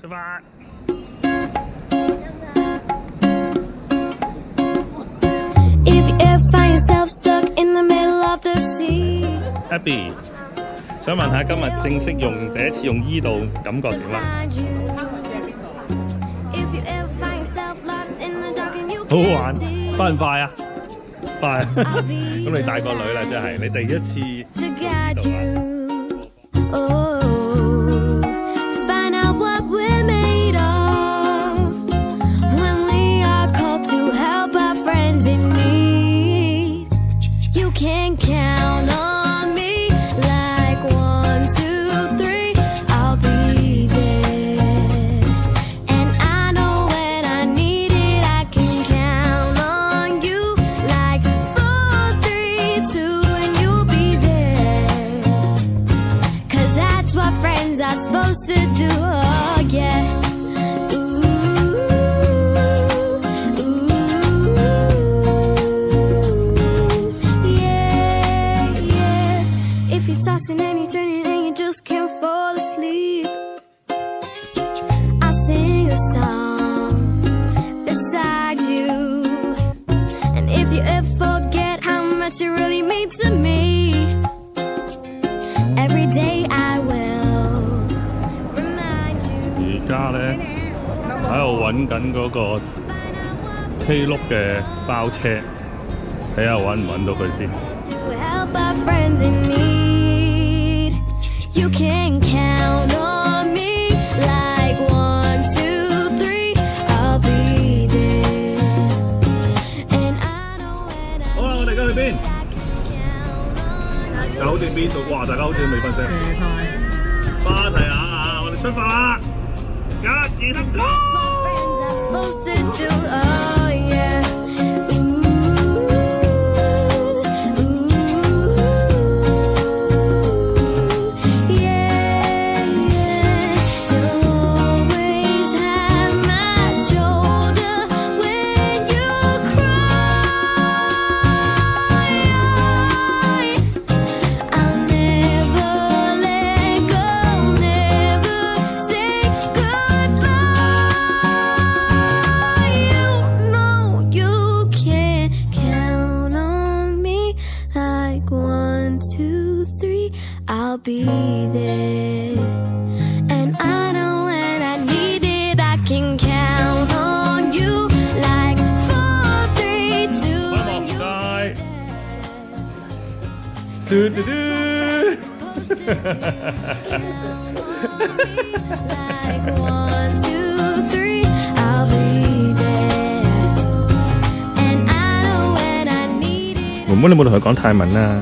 出發。Abby， 想問下今日正式用第一次用依度感覺點啊？好好玩，快唔快啊？快！咁你大個女啦，真係你第一次用依度啊！Tossing and you're turning and you just can't fall asleep. I'll sing a song beside you, and if you ever forget how much you really mean to me, every day I will remind you. 而家咧喺度揾緊嗰個 K 碌嘅包車，睇下揾唔揾到佢先。To help our friends in need. You can count on me like 1, 2, 3. I'll be there. And I know when I 好啦，我哋而家去邊？酒店邊度？哇！大家好似未瞓醒。花提雅，我哋出發啦！1、2、3， that's what friends are supposed to do. Oh yeah. I'll be there, and I know when I need it, I can count on you like 4, 3, 2. 歡迎街，嘟嘟嘟。Like 1, 2, 3, I'll be there, and I know when I need it. 妹妹，你冇同佢講泰文啊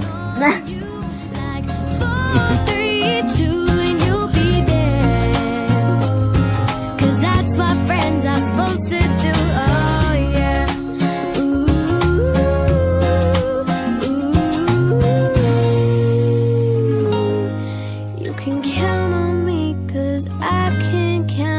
？You can count on me 'cause I can count